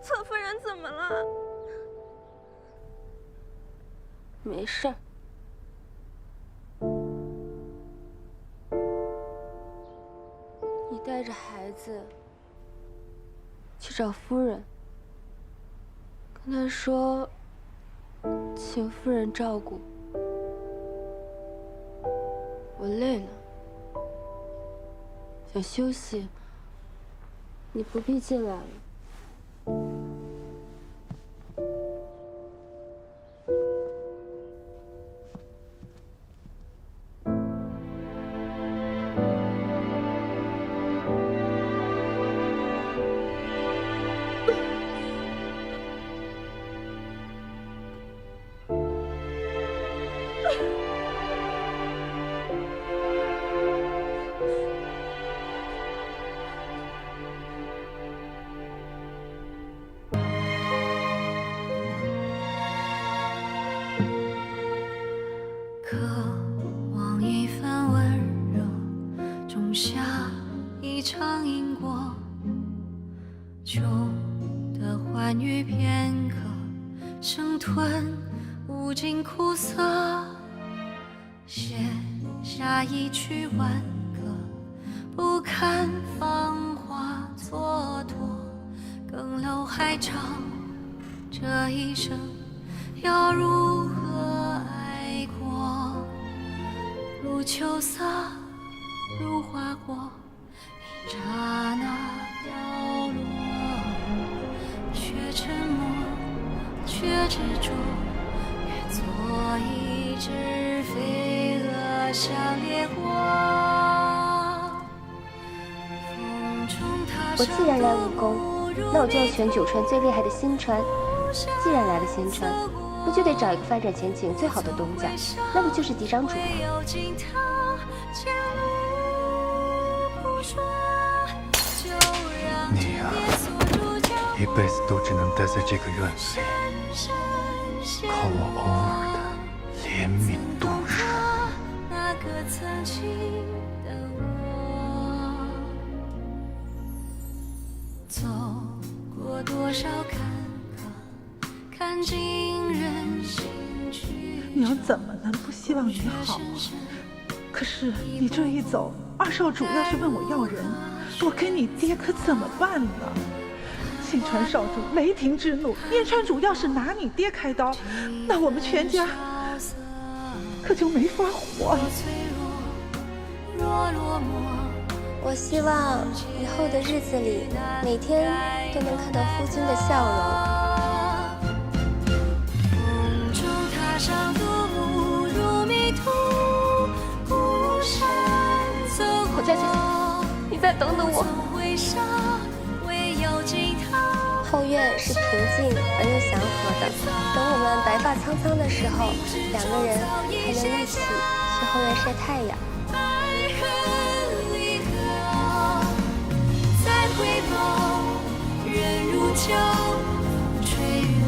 侧夫人怎么了？没事儿。你带着孩子去找夫人，跟她说，请夫人照顾。我累了，想休息，你不必进来了。 渴望一份温热，种下一场因果。旧的欢愉片刻，生吞无尽苦涩。写下一曲挽歌，不堪芳华蹉跎。更楼还长，这一生要如何爱过？如秋色，如花果，一刹那凋落。却沉默，却执着，越做一只飞蛾像烈火。我既然来武功，那我就要选九川最厉害的新川。既然来了新川，不就得找一个发展前景最好的东家，那不就是嫡长主吗？你呀，一辈子都只能待在这个院子里，靠我偶尔的怜悯度日。那个曾经的我，走过多少坎坷，看尽人心去。娘怎么能不希望你好啊？可是你这一走，二少主要是问我要人，我跟你爹可怎么办呢？信川少主雷霆之怒，燕川主要是拿你爹开刀，那我们全家可就没法活了。我希望以后的日子里，每天都能看到夫君的笑容。我在这里，你再等等我。后院是平静而又祥和的，等我们白发苍苍的时候，两个人还能一起去后院晒太阳。再回眸，人如旧，坠落。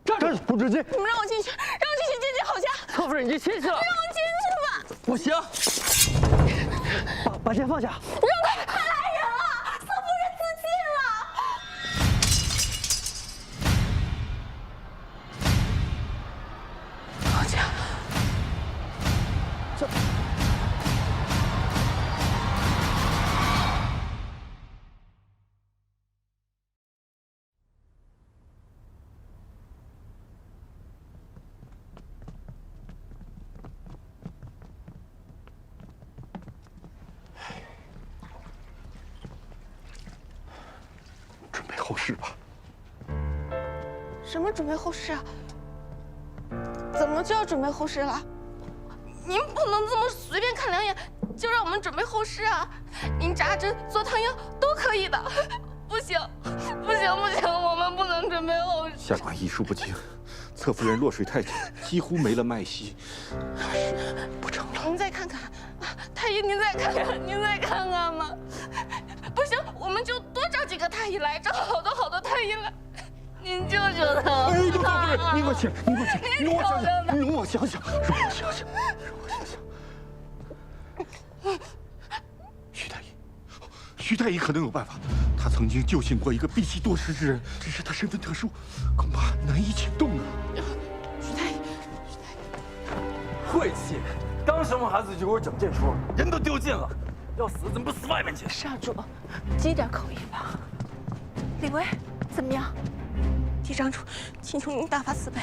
站住！不准进！你们让我进去，让我进去见见郝家。侧夫人，你进去了。让我进去吧。不行，把剑放下。让开！快来人了！侧夫人自尽了。郝家，这。准备后事吧。什么准备后事啊？怎么就要准备后事了？您不能这么随便看两眼就让我们准备后事啊！您扎针、做汤药都可以的。不行，不行，不行，我们不能准备后事。下官医术不精，侧夫人落水太久，几乎没了脉息，怕是不成了。您再看看，太医，您再看看，您再看看嘛。不行，我们就多找几个太医来，找好多太医来。您救救他！哎，陆侧夫人，您给我请，您给我请，容我想想，容我想想，容我想想，容我想想。徐太医可能有办法，他曾经救醒过一个闭气多时之人，只是他身份特殊，恐怕难以请动啊。徐太医，晦气！刚生完孩子就给我整这出，人都丢尽了，要死怎么不死外面去？少主，积点口意吧。李维，怎么样？嫡长主，请求您大发慈悲，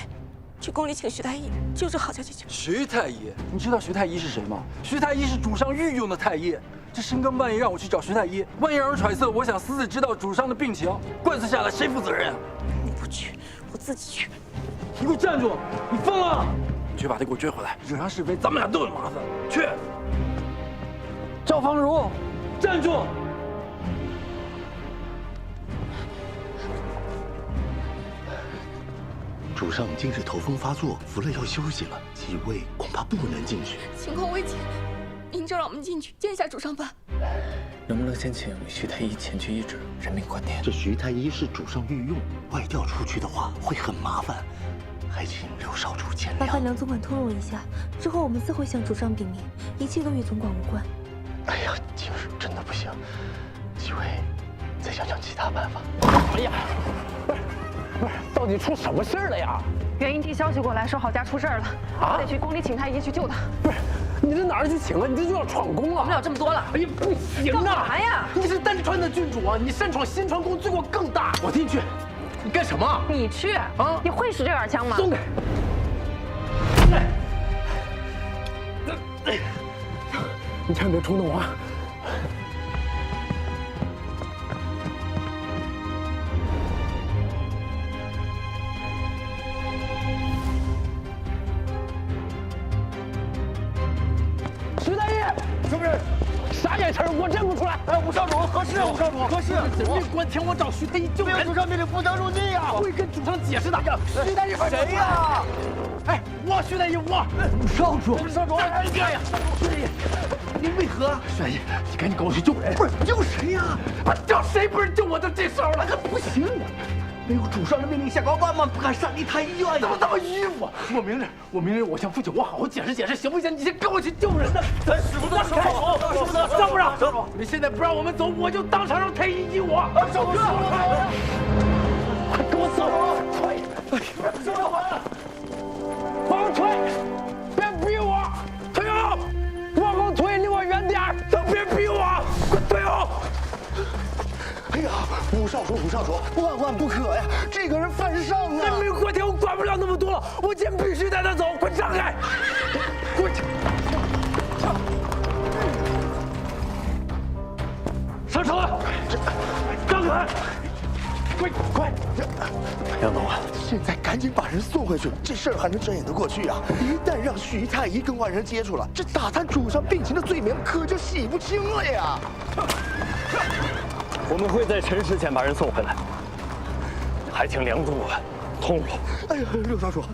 去宫里请徐太医救治好小姐姐。徐太医，你知道徐太医是谁吗？徐太医是主上御用的太医。这深更半夜让我去找徐太医，万一让人揣测我想私自知道主上的病情，官司下来谁负责任啊？你不去，我自己去。你给我站住！你疯了！你去把他给我追回来，惹上是非，咱们俩都有麻烦。去！赵芳如，站住！主上今日头风发作，服了药休息了，几位恐怕不能进去。情况危急，您就让我们进去见一下主上吧。能不能先请徐太医前去医治，人命关天？这徐太医是主上御用，外调出去的话会很麻烦，还请刘少主见谅。麻烦梁总管通融一下，之后我们自会向主上禀明，一切都与总管无关。哎呀，今日真的不行，几位再想想其他办法。哎呀，不是，到底出什么事儿了呀？元英递消息过来，说郝家出事儿了，我得去宫里请太医去救他。不是，你这哪儿去请啊？你这就要闯宫了！我们有这么多了。哎呀，不行啊！干嘛呀？你是丹川的郡主啊，你擅闯新川宫，罪过更大。我替你去，你干什么？你去啊？你会使这杆枪吗？松开！你千万别冲动啊！徐大爷，是不是？啥眼神？我认不出来。哎，武少主，何事？武少主，何事？人命关天，我找徐太医救人。主上命令不得入内呀！我会跟主上解释的。徐太医，谁呀？哎，我徐太医，我武少主，武少主，哎呀，徐太医，您为何？徐太医，你赶紧跟我去救人。不是救谁呀？救谁不是救我的这时候了？可不行啊！没有主上的命令下，万万不敢擅离太医院。怎么这么迂腐？我明日我向父亲我好好解释解释，行不行？你先跟我去救人呢。咱使不得手，让不让？少主，你现在不让我们走，我就当场让太医医我。少主，快跟我走！退！少主，往后退！别逼我！退后！往后退，离我远点！都别逼我！快退后！哎呀，武少主，万万不可呀！这个人犯上啊！人命关天，我管不了那么多了，我今天必须带他走！快让开！滚！上车！让开！快！杨总啊，现在赶紧把人送回去，这事儿还能遮掩得过去啊？一旦让徐太医跟外人接触了，这打探主上病情的罪名可就洗不清了呀！我们会在辰时前把人送回来，还请梁总管通融。哎呀，刘少主，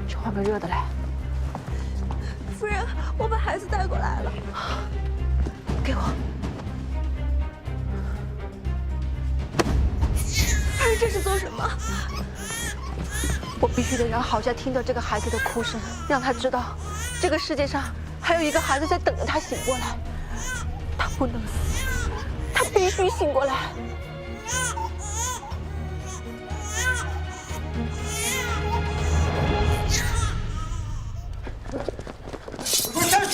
去换个热的来。夫人，我把孩子带过来了，给我。夫人这是做什么？我必须得让郝家听到这个孩子的哭声，让他知道，这个世界上还有一个孩子在等着他醒过来。他不能死，他必须醒过来。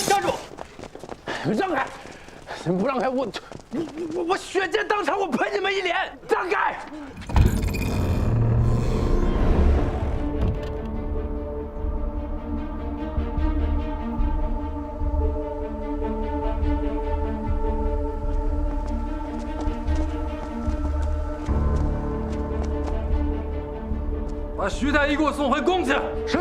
站住！让开！不让开，我血溅当场，我喷你们一脸！让开！把徐太医给我送回宫去。是，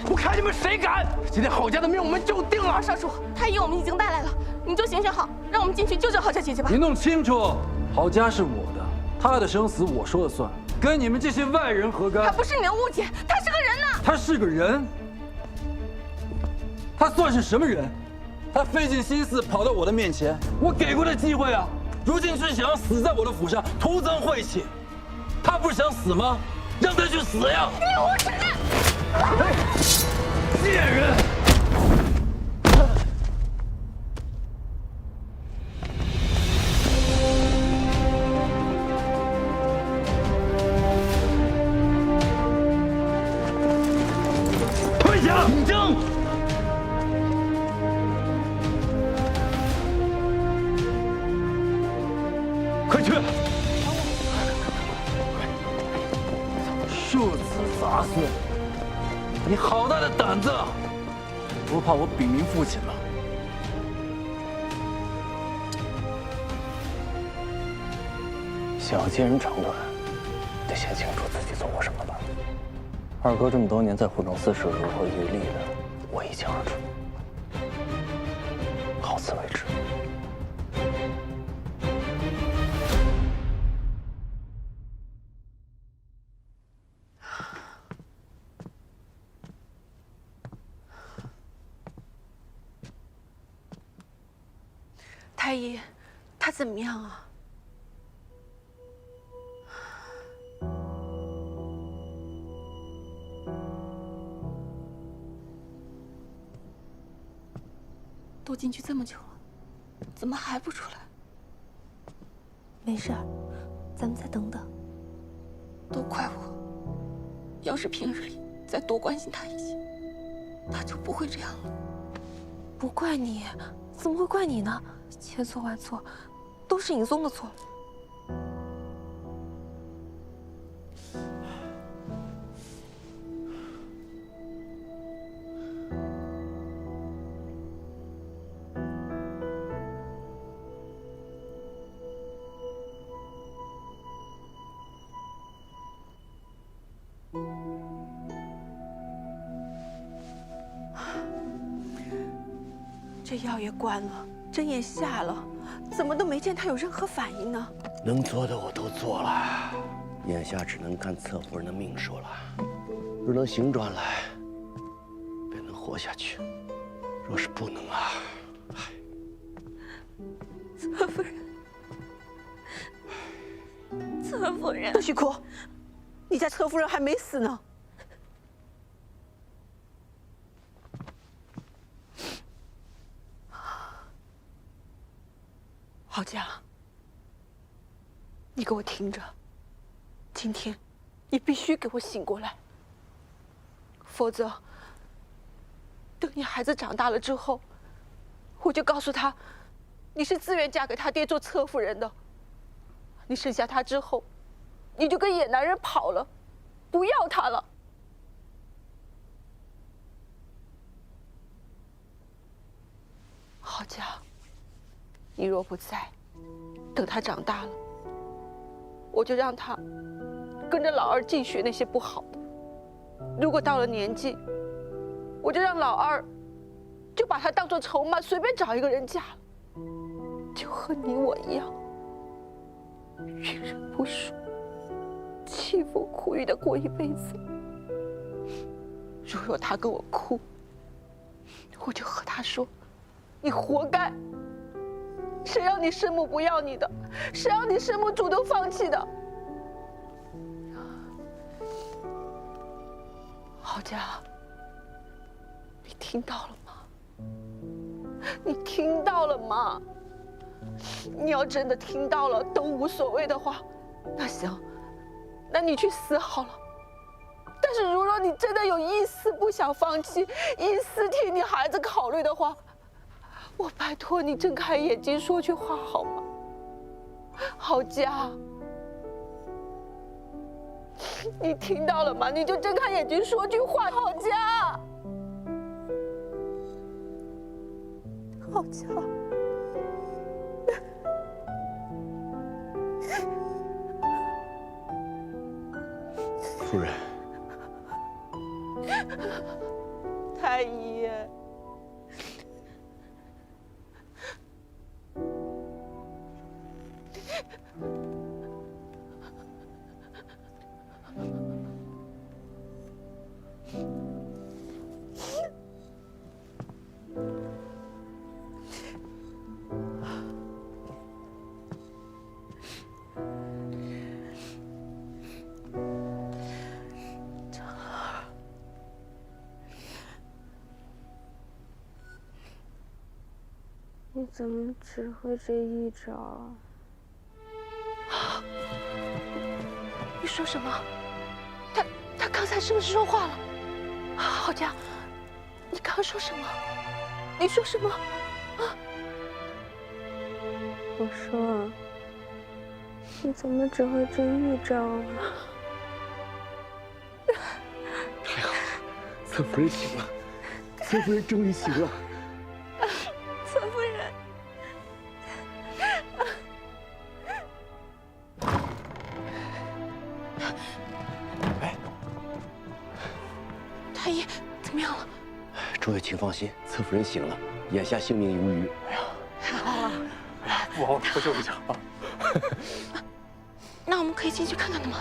我看你们谁敢！今天郝家的命我们就定了。二少主，太医我们已经带来了，你就行行好，让我们进去救救郝家姐姐吧。你弄清楚，郝家是我的，他的生死我说了算，跟你们这些外人何干？他不是你的误解，他是个人呐。他是个人？他算是什么人？他费尽心思跑到我的面前，我给过他机会啊，如今是想要死在我的府上，徒增晦气。他不是想死吗？让他去死呀！你无耻的！贱人！退下！争！快去！庶子杂孙，你好大的胆子！不怕我禀明父亲吗？想要接人长短，得先清楚自己做过什么吧。二哥这么多年在虎城寺是如何遇立的，我一清二楚。好自为之。太医，他怎么样啊？都进去这么久了，怎么还不出来？没事儿，咱们再等等。都怪我，要是平日里再多关心他一些，他就不会这样了。不怪你，怎么会怪你呢？千错万错，都是尹松的错。这药也关了，针也下了，怎么都没见他有任何反应呢？能做的我都做了，眼下只能看侧夫人的命数了。若能行转来，便能活下去；若是不能啊，侧夫人，侧夫人，不许哭！你家侧夫人还没死呢。郝家，你给我听着，今天你必须给我醒过来，否则等你孩子长大了之后，我就告诉他，你是自愿嫁给他爹做侧夫人的。你生下他之后，你就跟野男人跑了，不要他了。郝家，你若不在，等他长大了，我就让他跟着老二净学那些不好的。如果到了年纪，我就让老二就把他当作筹码，随便找一个人嫁了，就和你我一样，遇人不淑，凄风苦雨的过一辈子。如若他跟我哭，我就和他说：“你活该。谁让你生母不要你的？谁让你生母主动放弃的？”郝家，你听到了吗？你听到了吗？你要真的听到了都无所谓的话，那行，那你去死好了。但是如若你真的有一丝不想放弃，一丝替你孩子考虑的话，我拜托你睁开眼睛说句话好吗？郝家，你听到了吗？你就睁开眼睛说句话，郝家，郝家。夫人，太医。你怎么只会这一招啊？你说什么？他刚才是不是说话了？郝佳，你刚刚说什么？你说什么？啊？我说，你怎么只会这一招啊？太好了，侧夫人醒了，侧夫人终于醒了。侧夫人，太医怎么样了？诸位请放心，侧夫人醒了，眼下性命无虞。哎呀，太好了！哎呀，不好，多休息一下啊。那我们可以进去看看他吗？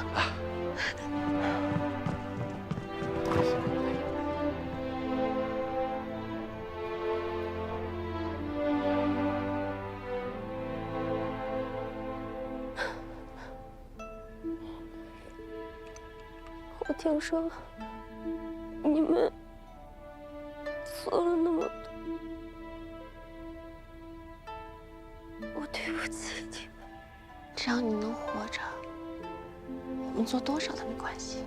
我听说你们做了那么多，我对不起你们。只要你能活着，我们做多少都没关系。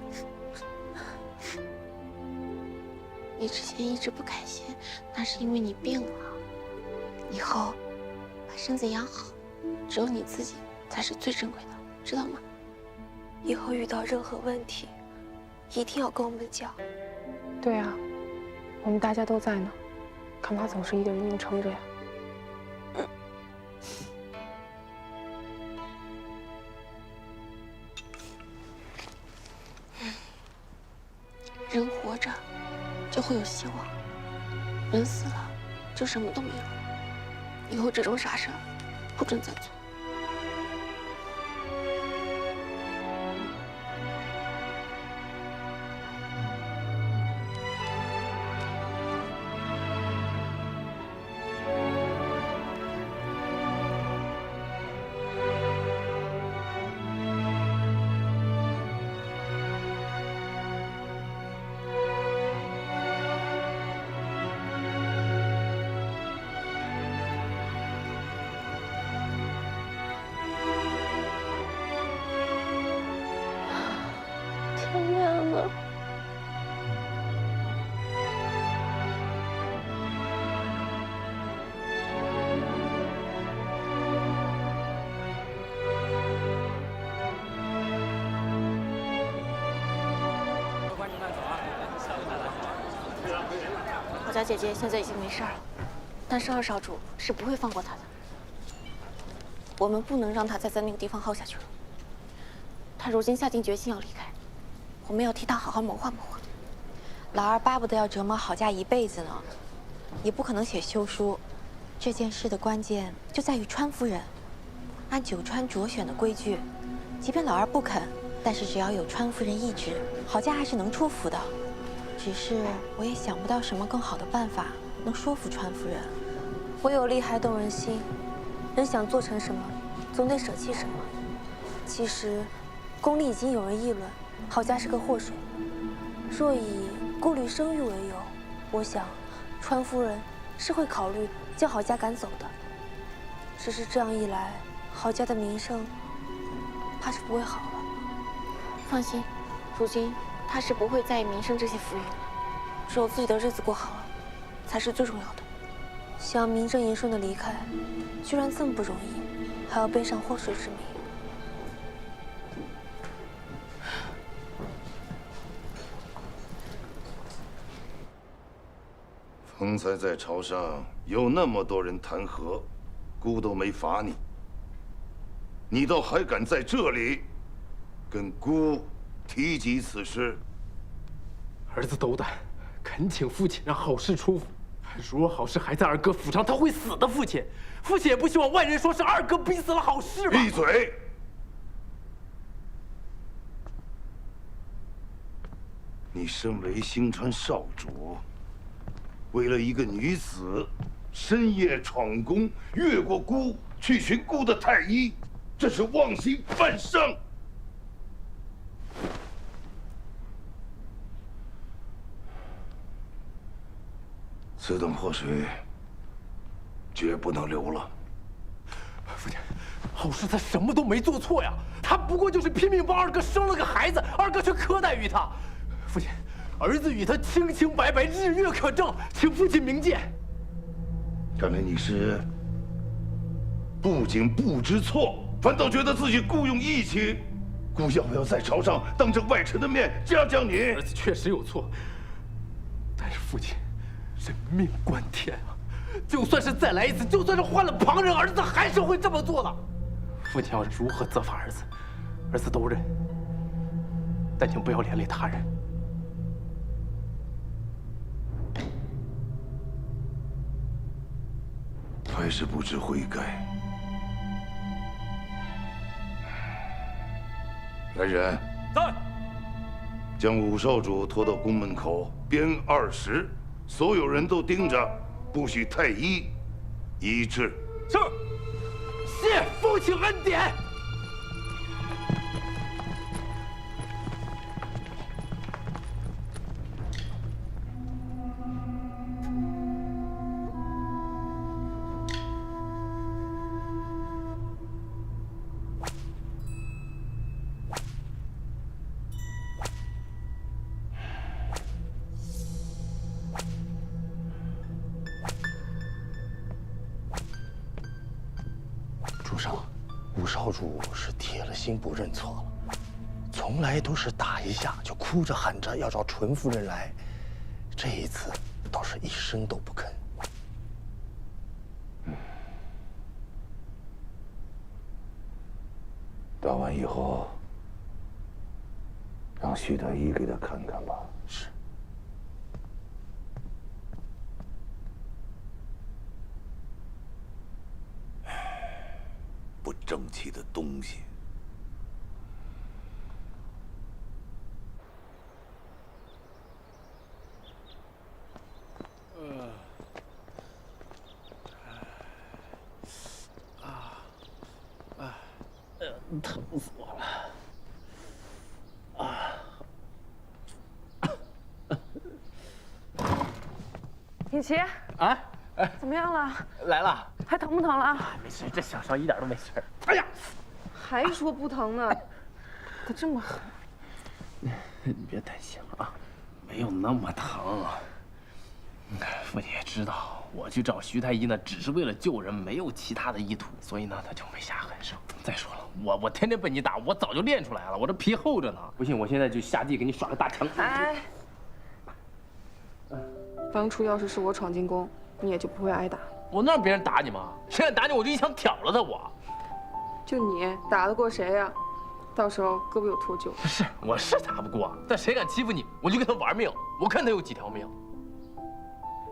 你之前一直不开心，那是因为你病了。以后把身子养好，只有你自己才是最珍贵的，知道吗？以后遇到任何问题，一定要跟我们讲。对啊，我们大家都在呢，干嘛总是一个人硬撑着呀？人活着就会有希望，人死了就什么都没有了。以后这种傻事不准再做。天亮了，郝佳姐姐现在已经没事了，但是二少主是不会放过她的。我们不能让她再在那个地方耗下去了。她如今下定决心要离开，我们要替她好好谋划谋划。老二巴不得要折磨郝家一辈子呢，也不可能写休书。这件事的关键就在于川夫人。按九川卓选的规矩，即便老二不肯，但是只要有川夫人一旨，郝家还是能出府的。只是我也想不到什么更好的办法能说服川夫人。唯有利害动人心，人想做成什么，总得舍弃什么。其实，宫里已经有人议论，郝家是个祸水。若以顾虑声誉为由，我想，川夫人是会考虑将郝家赶走的。只是这样一来，郝家的名声怕是不会好了。放心，如今她是不会在意名声这些浮云了，只有自己的日子过好了，才是最重要的。想名正言顺的离开，居然这么不容易，还要背上祸水之名。方才在朝上有那么多人弹劾，姑都没罚你，你倒还敢在这里跟姑提及此事？儿子斗胆，恳请父亲让好事出府。如果好事还在二哥府上，他会死的。父亲也不希望外人说是二哥逼死了好事吧？闭嘴！你身为星川少主，为了一个女子，深夜闯宫，越过姑去寻姑的太医，这是妄行犯上。此等祸水，绝不能留了。父亲，好事他什么都没做错呀，他不过就是拼命帮二哥生了个孩子，二哥却苛待于他。父亲，儿子与他清清白白，日月可证，请父亲明鉴。看来你是不仅不知错，反倒觉得自己故用义气。姑要不要在朝上当着外臣的面嘉奖你？儿子确实有错，但是父亲，人命关天啊！就算是再来一次，就算是换了旁人，儿子还是会这么做的。父亲要如何责罚儿子，儿子都认，但请不要连累他人。还是不知悔改。来人，在。将武少主拖到宫门口，鞭20，所有人都盯着，不许太医医治。是。谢父亲恩典。武少主是铁了心不认错了，从来都是打一下就哭着喊着要找纯夫人来，这一次倒是一声都不吭。打完以后，让徐太医给他看看吧。是。不争气的东西！疼死我了！尹奇，啊，怎么样了？来了，还疼不疼了？没事，这小伤一点都没事。哎呀，还说不疼呢？可这么狠？你别担心啊，没有那么疼。父亲也知道，我去找徐太医呢，只是为了救人，没有其他的意图，所以呢，他就没下狠手。再说了，我天天被你打，我早就练出来了，我这皮厚着呢。不信，我现在就下地给你耍个大墙。哎，当初要是我闯进宫，你也就不会挨打。我能让别人打你吗？谁敢打你，我就一枪挑了他。我，就你打得过谁呀？到时候胳膊有脱臼。是，我是打不过，但谁敢欺负你，我就跟他玩命。我看他有几条命。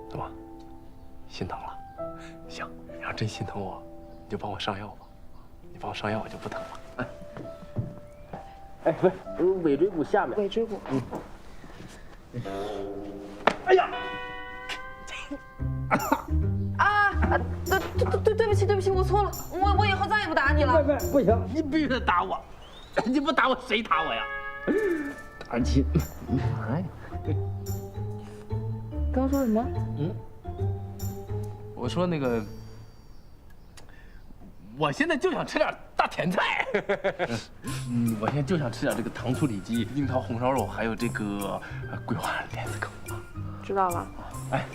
怎么，心疼了？行，你要真心疼我，你就帮我上药吧。你帮我上药，我就不疼了。哎，尾椎骨下面。尾椎骨。哎呀！对不起，我错了，我以后再也不打你了。不行，你必须得打我，你不打我谁打我呀？打亲，哎，刚说什么？我说那个，我现在就想吃点大甜菜。我现在就想吃点这个糖醋里脊、樱桃红烧肉，还有这个桂花莲子羹。知道了。哎，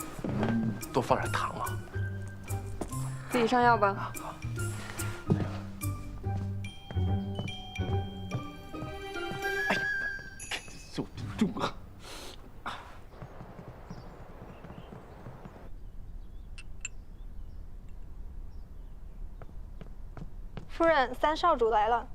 多放点糖啊。自己上药吧。好。哎，手重啊！夫人，三少主来了。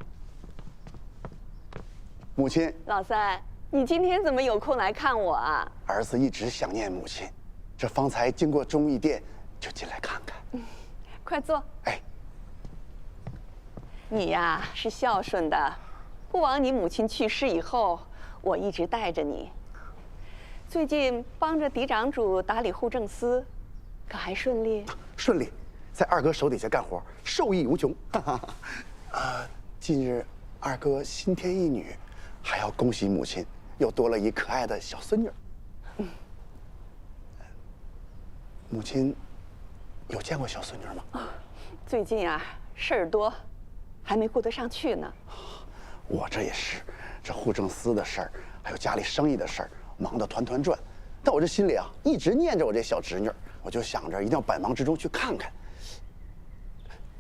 母亲，老三，你今天怎么有空来看我啊？儿子一直想念母亲，这方才经过忠义殿，就进来看看。快坐。哎，你呀是孝顺的，不枉你母亲去世以后，我一直带着你。最近帮着嫡长主打理户政司，可还顺利？顺利，在二哥手底下干活，受益无穷。近日二哥新添一女，还要恭喜母亲又多了一可爱的小孙女。母亲有见过小孙女吗？最近啊事儿多，还没顾得上去呢。我这也是，这户政司的事儿，还有家里生意的事儿，忙得团团转。但我这心里啊，一直念着我这小侄女，我就想着一定要百忙之中去看看。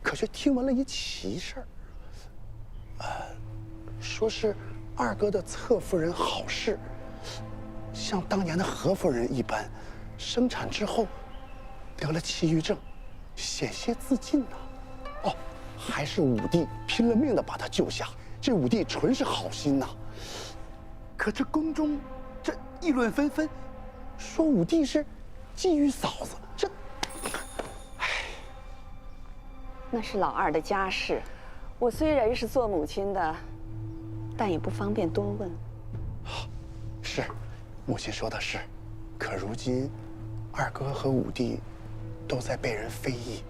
可却听闻了一奇事儿，说是二哥的侧夫人郝氏，像当年的何夫人一般，生产之后得了气郁症，险些自尽呐。哦，还是武帝拼了命的把她救下。这武帝纯是好心呐。可这宫中这议论纷纷，说武帝是觊觎嫂子，这，那是老二的家事，我虽然是做母亲的，但也不方便多问。是，母亲说的是。可如今，二哥和武帝都在被人非议，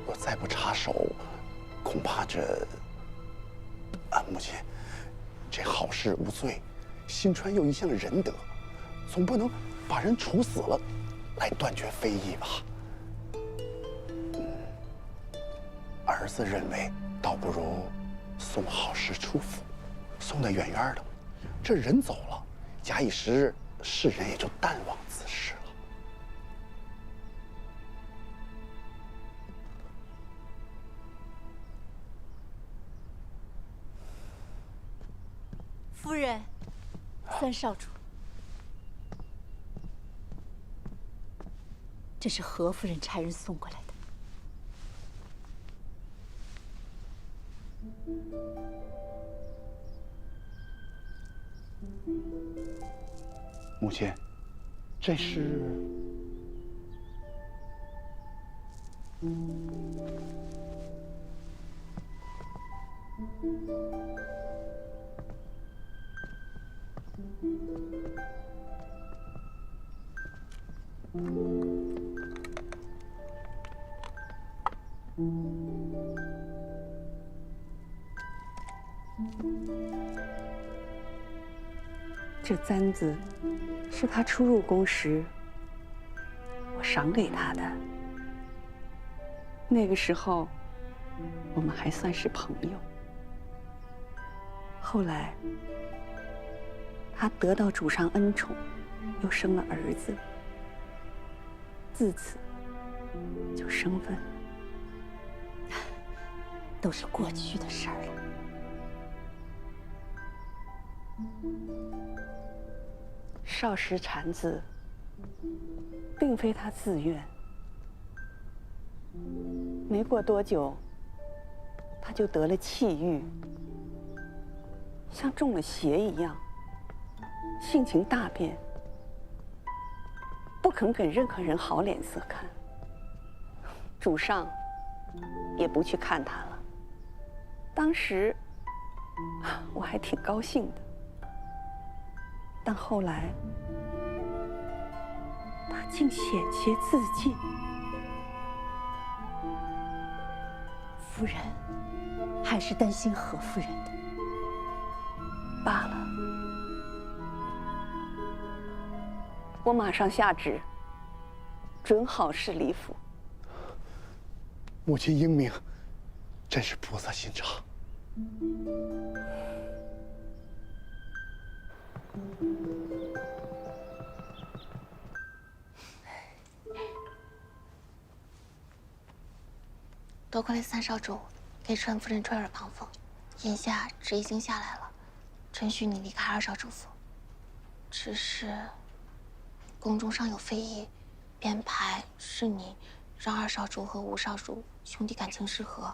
若再不插手，恐怕这……母亲，这郝氏无罪，新川又一向仁德，总不能把人处死了，来断绝非议吧？儿子认为，倒不如送郝氏出府，送得远远的。这人走了，假以时日，世人也就淡忘此事了。夫人，三少主，这是何夫人差人送过来的。母亲，这是……这簪子是他初入宫时我赏给他的。那个时候，我们还算是朋友。后来，他得到主上恩宠，又生了儿子，自此就生分。都是过去的事儿了。少时产子，并非他自愿。没过多久，他就得了气郁，像中了邪一样，性情大变，不肯给任何人好脸色看。主上也不去看他了。当时我还挺高兴的。但后来，他竟险些自尽。夫人还是担心何夫人的。罢了，我马上下旨，准郝氏离府。母亲英明，真是菩萨心肠。多亏三少主给纯夫人吹耳旁风，眼下旨已经下来了，准许你离开二少主府。只是宫中尚有非议，编排是你让二少主和五少主兄弟感情失和，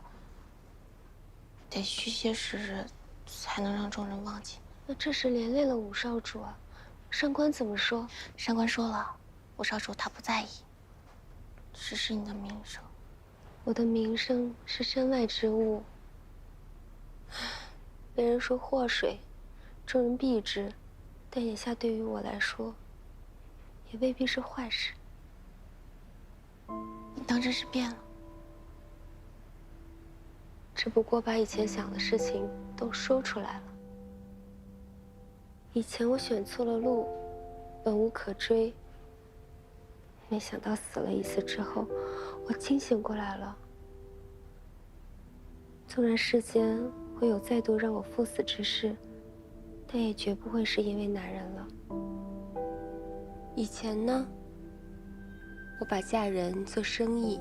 得需些时日才能让众人忘记。那这事连累了五少主啊，上官怎么说？上官说了，五少主他不在意，只是你的名声。我的名声是身外之物，别人说祸水，众人避之，但眼下对于我来说，也未必是坏事。你当真是变了？只不过把以前想的事情都说出来了。以前我选错了路，本无可追。没想到死了一次之后，我清醒过来了。纵然世间会有再度让我赴死之事，但也绝不会是因为男人了。以前呢，我把嫁人做生意，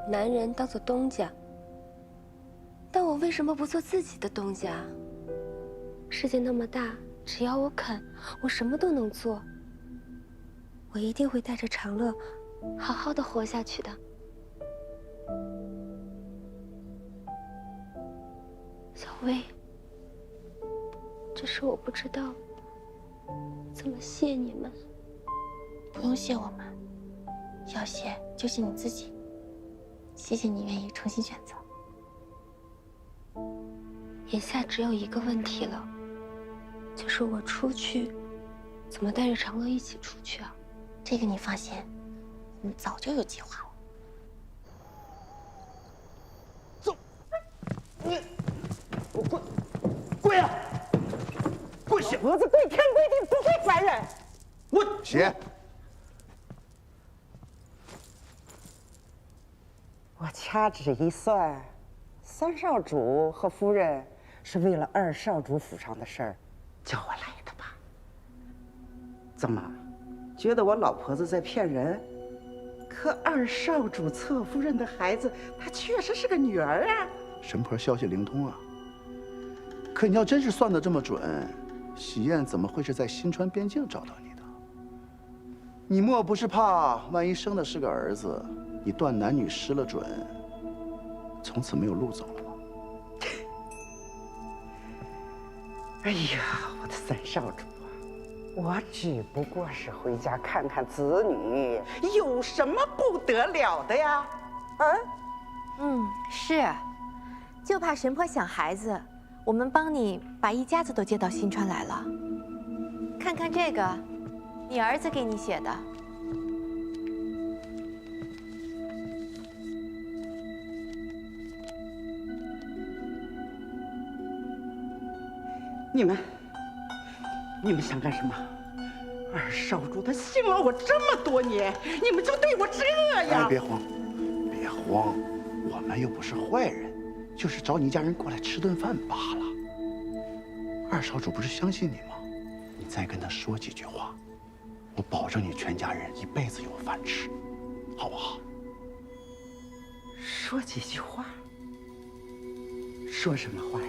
男人当做东家。但我为什么不做自己的东家？世界那么大，只要我肯，我什么都能做。我一定会带着长乐，好好的活下去的。小薇，只是我不知道怎么谢你们。不用谢我们，要谢就谢你自己。谢谢你愿意重新选择。眼下只有一个问题了，就是我出去，怎么带着长乐一起出去啊？这个你放心，我们早就有计划了。走，你，我跪呀！跪下！儿子跪天跪地不会烦人。我写。我掐指一算，三少主和夫人是为了二少主府上的事儿叫我来的吧？怎么，觉得我老婆子在骗人？可二少主侧夫人的孩子，她确实是个女儿啊。神婆消息灵通啊。可你要真是算得这么准，喜宴怎么会是在新川边境找到你的？你莫不是怕万一生的是个儿子，你断男女失了准，从此没有路走了吗？哎呀，我的三少主啊，我只不过是回家看看子女，有什么不得了的呀？是，就怕神婆想孩子，我们帮你把一家子都接到新川来了。看看这个，你儿子给你写的。你们想干什么？二少主他信了我这么多年，你们就对我这样？哎，别慌，别慌，我们又不是坏人，就是找你一家人过来吃顿饭罢了。二少主不是相信你吗？你再跟他说几句话，我保证你全家人一辈子有饭吃，好不好？说几句话？说什么话呀？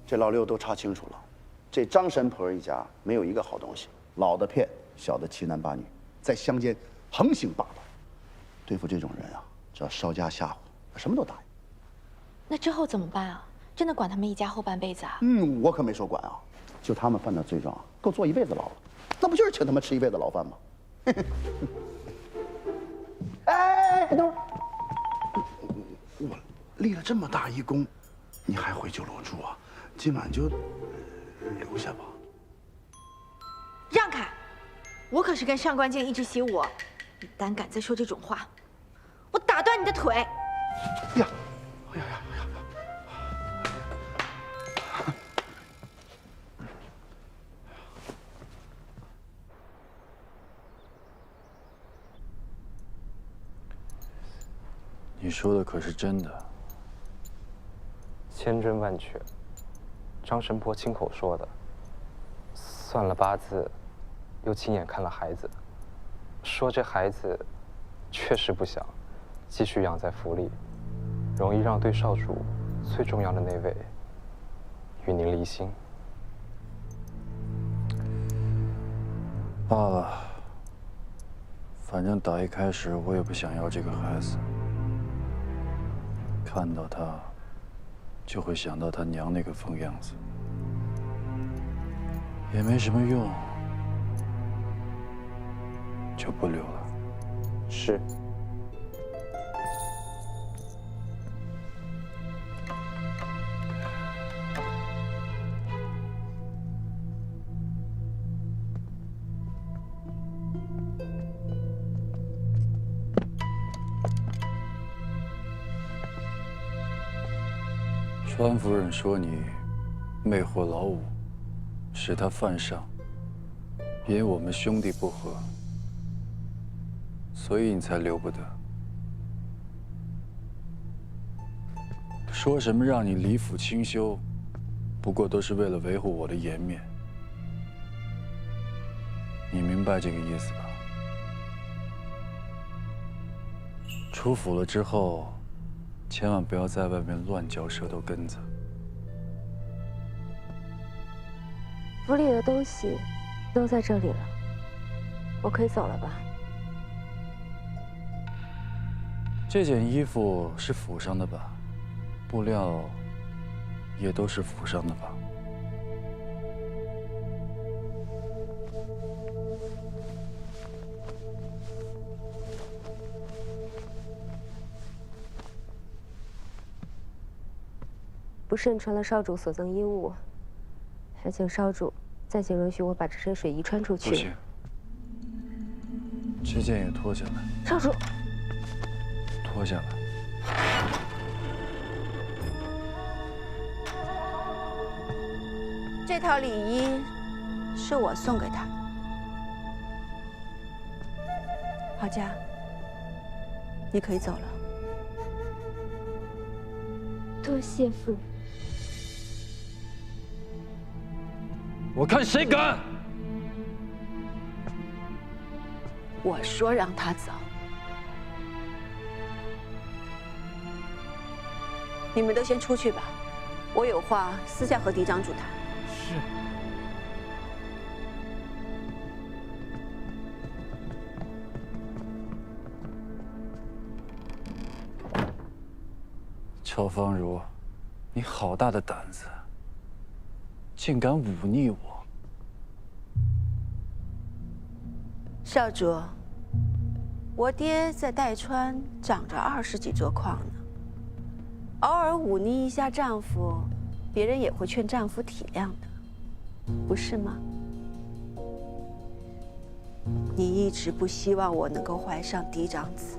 这老六都查清楚了，这张神婆一家没有一个好东西，老的骗，小的欺男霸女，在乡间横行霸道。对付这种人啊，只要稍加吓唬，他什么都答应。那之后怎么办啊？真的管他们一家后半辈子啊？我可没说管啊，就他们犯的罪状，够坐一辈子牢了，那不就是请他们吃一辈子牢饭吗？哎，等会儿，我立了这么大一功，你还回九龙住啊？今晚就留下吧。让开！我可是跟上官静一直习武，你胆敢再说这种话，我打断你的腿！呀，你说的可是真的？千真万确，张神婆亲口说的。算了八字，又亲眼看了孩子，说这孩子确实不小，继续养在府里，容易让对少主最重要的那位与您离心。罢了，反正打一开始我也不想要这个孩子。看到他，就会想到他娘那个疯样子，也没什么用，就不留了。是。川夫人说你魅惑老五，使他犯上，因我们兄弟不和，所以你才留不得。说什么让你离府清修，不过都是为了维护我的颜面。你明白这个意思吧？出府了之后，千万不要在外面乱嚼舌头根子。府里的东西都在这里了，我可以走了吧？这件衣服是府上的吧？布料也都是府上的吧？不慎传了少主所赠衣物，还请少主再请允许我把这身水衣穿出去。不行，这件也脱下来。少主，脱下来。这套礼衣是我送给他的。郝家，你可以走了。多谢夫人。我看谁敢！我说让他走，你们都先出去吧，我有话私下和嫡长主谈。是。乔芳如，你好大的胆子，竟敢忤逆我！少主，我爹在代川长着20几座矿呢，偶尔忤逆一下丈夫，别人也会劝丈夫体谅的，不是吗？你一直不希望我能够怀上嫡长子，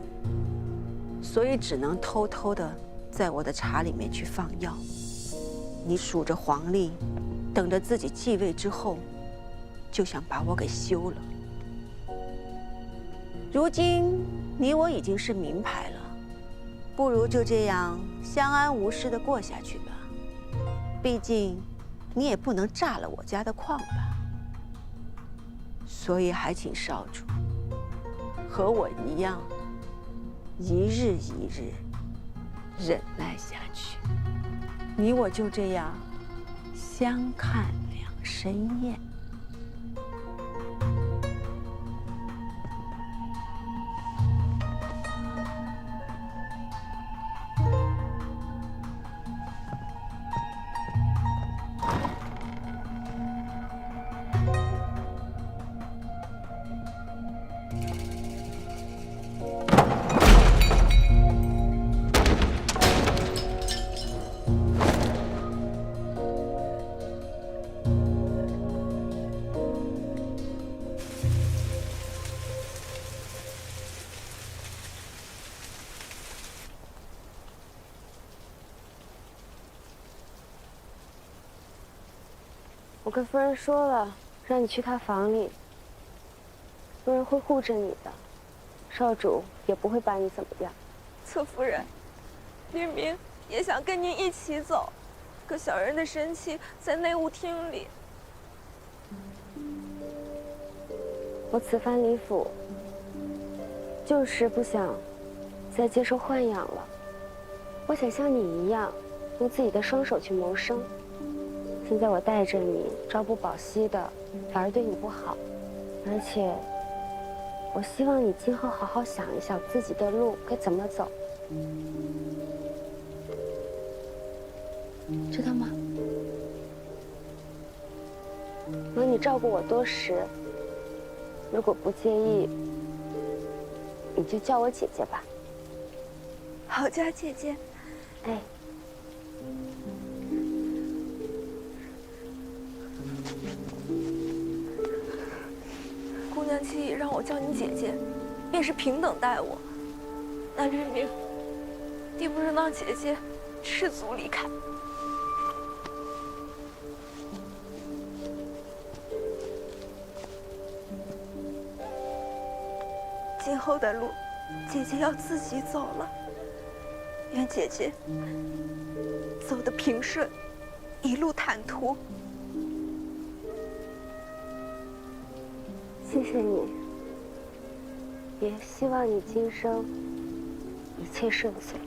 所以只能偷偷的在我的茶里面去放药。你数着黄历，等着自己继位之后，就想把我给休了。如今你我已经是名牌了，不如就这样相安无事的过下去吧。毕竟你也不能炸了我家的矿吧。所以还请少主和我一样，一日一日忍耐下去。你我就这样相看两生厌。我跟夫人说了，让你去她房里，夫人会护着你的，少主也不会把你怎么样。侧夫人，明明也想跟您一起走，可小人的身气在内务厅里。我此番离府，就是不想再接受豢养了。我想像你一样，用自己的双手去谋生。现在我带着你，朝不保夕的，反而对你不好。而且，我希望你今后好好想一想自己的路该怎么走。知道吗？有你照顾我多时，如果不介意，你就叫我姐姐吧。好家姐姐，哎，姑娘七姨让我叫你姐姐，便是平等待我。那月明，你不能让姐姐赤足离开。今后的路，姐姐要自己走了。愿姐姐走得平顺，一路坦途。谢谢你，也希望你今生一切顺遂。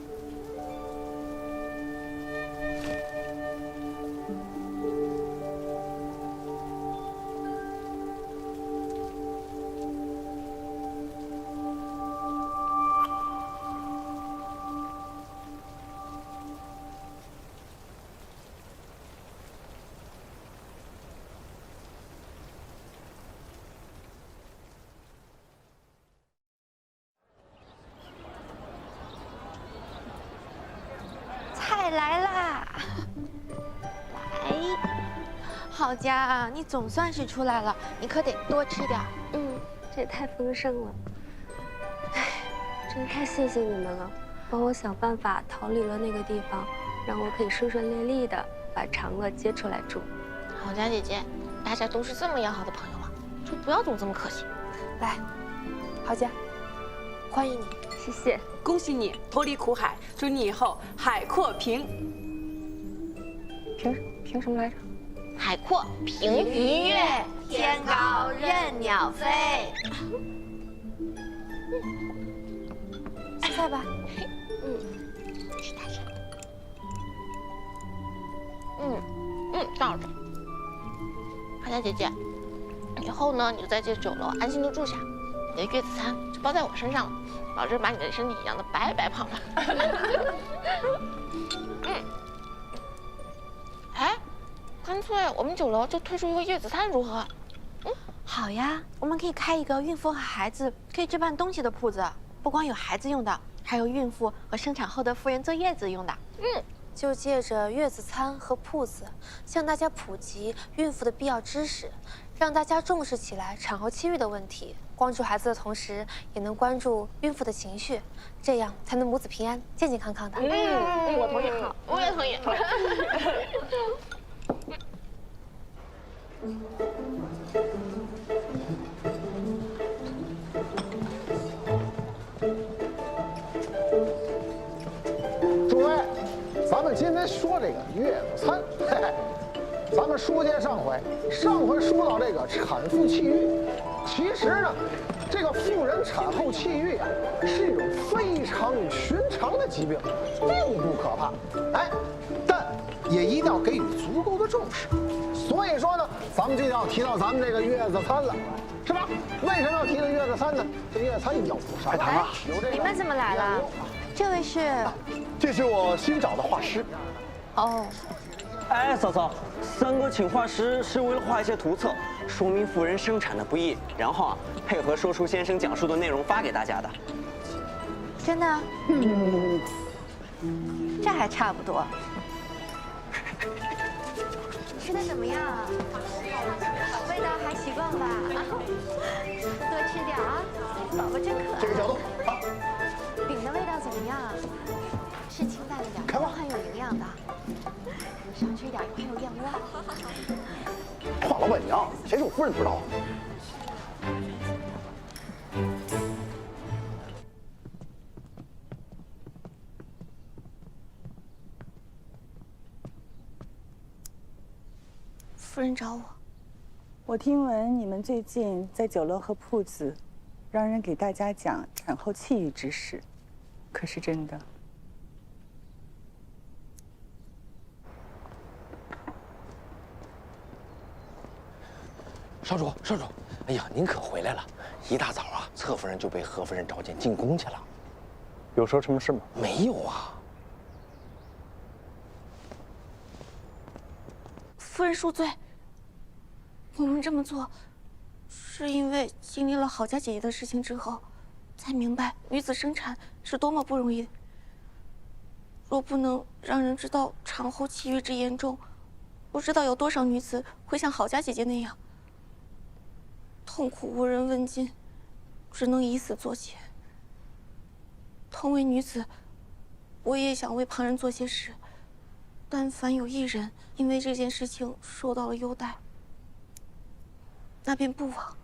菜来啦！来，好家，你总算是出来了，你可得多吃点。这也太丰盛了。哎，真是太谢谢你们了，帮我想办法逃离了那个地方，让我可以顺顺利利的把长乐接出来住。好家姐姐，大家都是这么要好的朋友吗？就不要总这么客气。来，好家，欢迎你。谢谢，恭喜你脱离苦海，祝你以后海阔凭什么来着？海阔凭鱼跃，天高任鸟飞。吃菜吧。吃大声。这样子。好家姐姐，以后呢，你就在这酒楼安心的住下，你的月子餐就包在我身上了。保证把你的身体养得白白胖胖。哎，干脆我们酒楼就推出一个月子餐如何？好呀，我们可以开一个孕妇和孩子可以置办东西的铺子，不光有孩子用的，还有孕妇和生产后的妇人坐月子用的。就借着月子餐和铺子，向大家普及孕妇的必要知识，让大家重视起来产后气郁的问题。关注孩子的同时，也能关注孕妇的情绪，这样才能母子平安、健健康康的。我同意，好，我也同意。诸位，咱们今天说这个月子餐，咱们书接上回说到这个产妇气郁，其实呢，这个妇人产后气郁啊，是一种非常寻常的疾病，并不可怕，但也一定要给予足够的重视。所以说呢，咱们就要提到咱们这个月子餐了，是吧？为什么要提这月子餐呢？这月子餐有啥呀？你们怎么来了？这位是？这是我新找的画师。哦。哎，嫂嫂，3哥请画师是为了画一些图册，说明妇人生产的不易，然后配合说书先生讲述的内容发给大家的。真的？这还差不多。吃的怎么样？味道还习惯吧？多吃点啊，宝宝真可爱。这个角度，好。饼的味道怎么样？是清淡一点，但很有营养的。少吃一点，还有燕窝。话老板娘，谁是我夫人不知道啊？夫人找我。我听闻你们最近在酒楼和铺子，让人给大家讲产后气郁之事，可是真的？少主，少主，哎呀，您可回来了！一大早啊，侧夫人就被何夫人召见进宫去了。有说什么事吗？没有啊。夫人恕罪。我们这么做，是因为经历了郝家姐姐的事情之后，才明白女子生产是多么不容易。若不能让人知道产后气郁之严重，不知道有多少女子会像郝家姐姐那样，痛苦无人问津，只能以死作chết。同为女子，我也想为旁人做些事。但凡有一人因为这件事情受到了优待，那便不枉。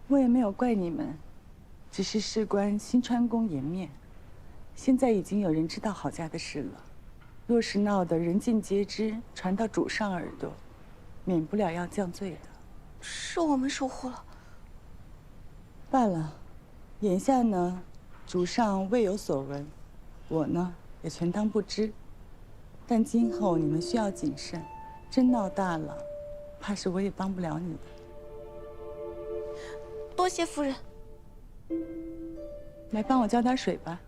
我也没有怪你们，只是事关新川宫颜面，现在已经有人知道郝家的事了。若是闹得人尽皆知，传到主上耳朵，免不了要降罪的。是我们疏忽了。罢了，眼下呢，主上未有所闻，我呢也全当不知。但今后你们需要谨慎，真闹大了，怕是我也帮不了你的。多谢夫人。来帮我浇点水吧。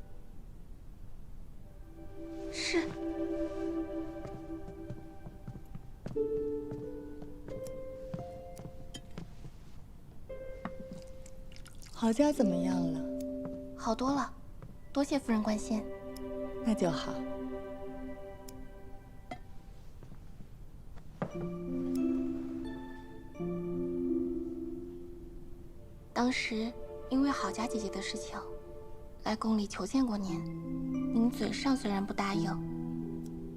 是。郝家怎么样了？好多了，多谢夫人关心。那就好。当时因为郝家姐姐的事情，来宫里求见过您。您嘴上虽然不答应，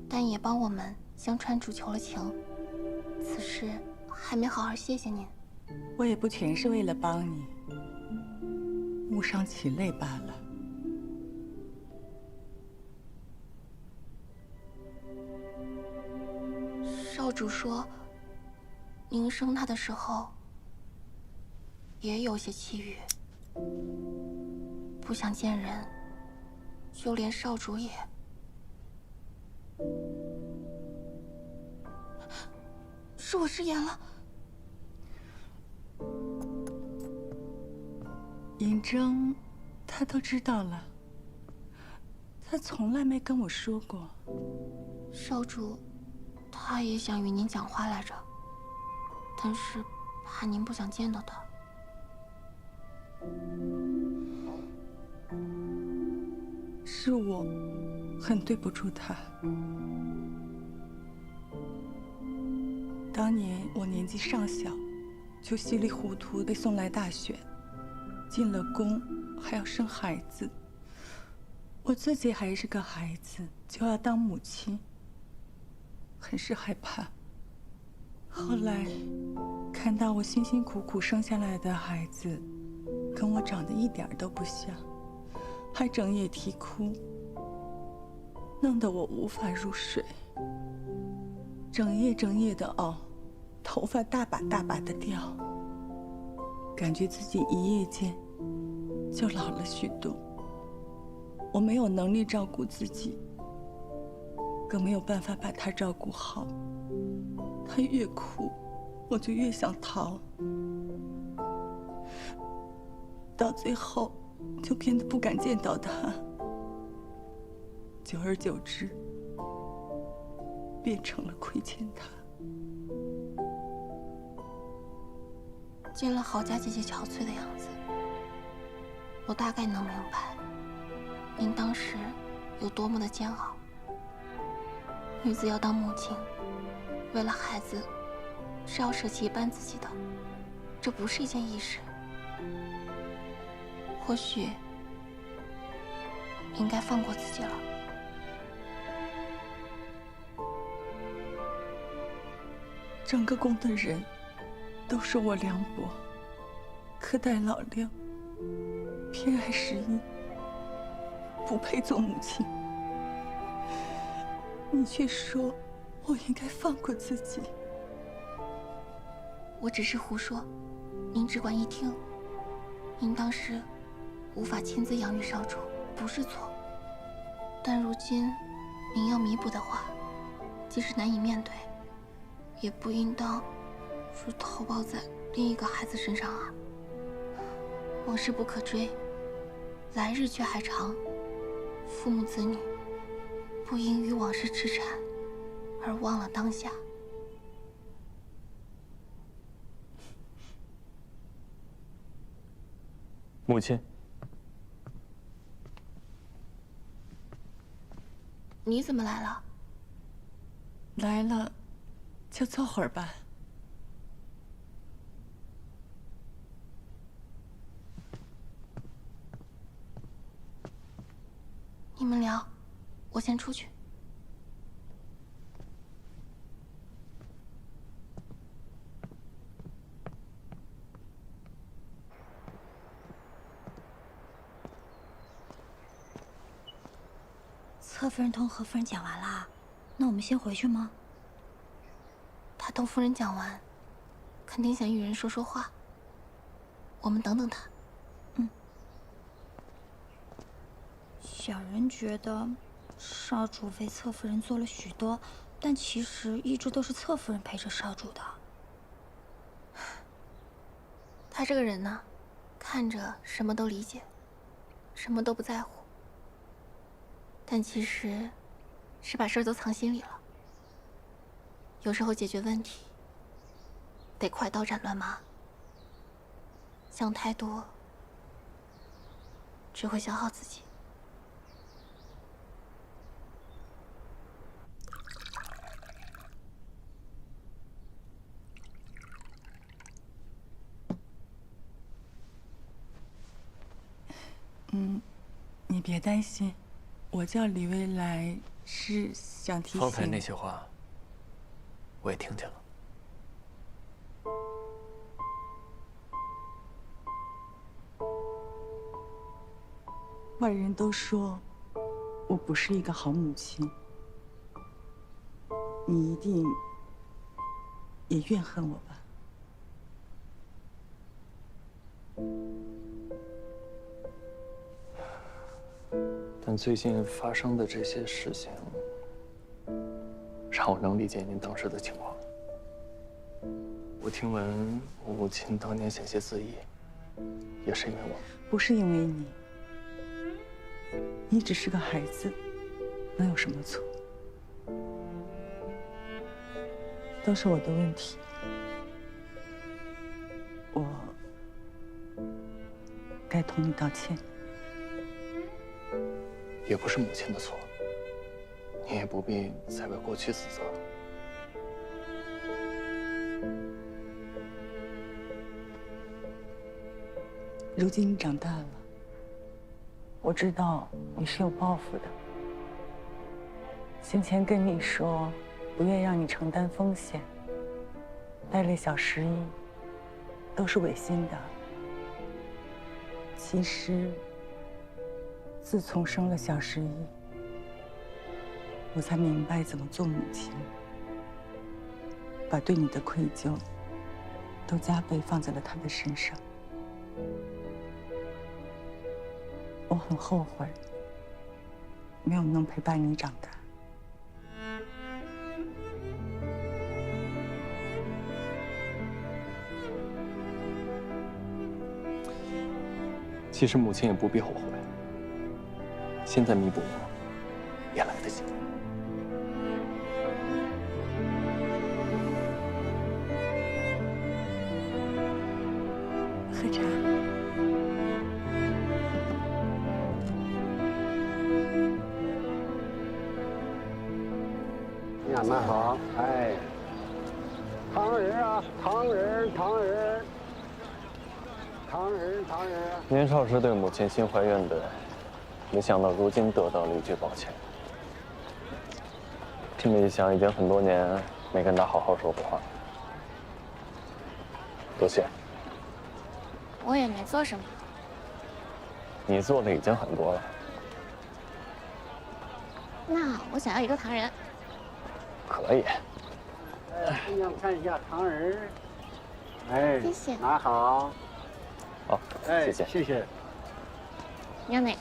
但也帮我们向川主求了情。此事还没好好谢谢您。我也不全是为了帮你，误伤其类罢了。少主说，您生他的时候也有些气郁，不想见人，就连少主也。是我失言了。嬴政，他都知道了，他从来没跟我说过。少主，他也想与您讲话来着，但是怕您不想见到他。是我很对不住他。当年我年纪尚小，就稀里糊涂被送来大选，进了宫还要生孩子。我自己还是个孩子，就要当母亲，很是害怕。后来看到我辛辛苦苦生下来的孩子，跟我长得一点都不像，还整夜啼哭，弄得我无法入睡，整夜的熬，头发大把的掉，感觉自己一夜间就老了许多。我没有能力照顾自己，更没有办法把他照顾好。他越哭，我就越想逃，到最后就变得不敢见到他。久而久之，变成了亏欠他。见了郝家姐姐憔悴的样子，我大概能明白您当时有多么的煎熬。女子要当母亲，为了孩子是要舍弃一半自己的，这不是一件易事。或许应该放过自己了。整个宫的人都说我凉薄，苛待老六，偏爱十一，不配做母亲。你却说我应该放过自己。我只是胡说，您只管一听。您当时无法亲自养育少主，不是错。但如今您要弥补的话，即使难以面对，也不应当是投报在另一个孩子身上啊。往事不可追，来日却还长，父母子女不因与往事痴缠而忘了当下。母亲，你怎么来了？来了，就坐会儿吧。你们聊，我先出去。侧夫人同何夫人讲完啦，那我们先回去吗？他同夫人讲完，肯定想与人说说话。我们等等他。小人觉得，少主为侧夫人做了许多，但其实一直都是侧夫人陪着少主的。他这个人呢，看着什么都理解，什么都不在乎，但其实是把事儿都藏心里了。有时候解决问题得快刀斩乱麻，想太多只会消耗自己。你别担心，我叫李薇来是想提醒。方才那些话，我也听见了。外人都说我不是一个好母亲，你一定也怨恨我吧？但最近发生的这些事情，让我能理解您当时的情况。我听闻我母亲当年险些自缢，也是因为我。不是因为你，你只是个孩子，能有什么错？都是我的问题，我该同你道歉。也不是母亲的错，你也不必再为过去自责。如今你长大了，我知道你是有抱负的。先前跟你说，不愿让你承担风险，带累小十一，都是违心的。其实，自从生了小十一，我才明白怎么做母亲，把对你的愧疚都加倍放在了他的身上。我很后悔，没有能陪伴你长大。其实母亲也不必后悔，现在弥补我，也来得及。喝茶。你们好，哎，糖人啊，糖人，糖人。唐人。年少时对母亲心怀怨怼，没想到如今得到了一句抱歉。这么一想，已经很多年没跟她好好说过话。多谢。我也没做什么。你做的已经很多了。那我想要一个糖人。可以。姑娘看一下糖人。哎，谢谢。拿好。好，谢谢。谢谢。你要哪个？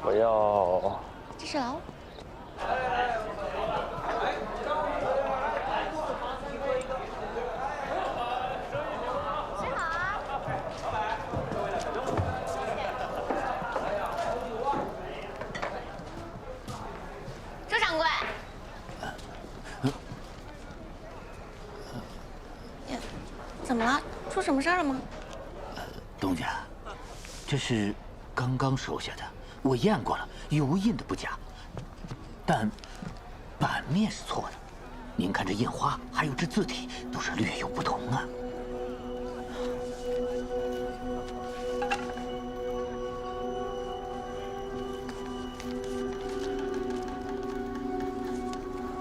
我要。这是老五。吃好啊！周长官，么了？出什么事儿了吗？东家，这是刚刚收下的，我验过了，油印的不假，但版面是错的。您看这印花，还有这字体，都是略有不同啊。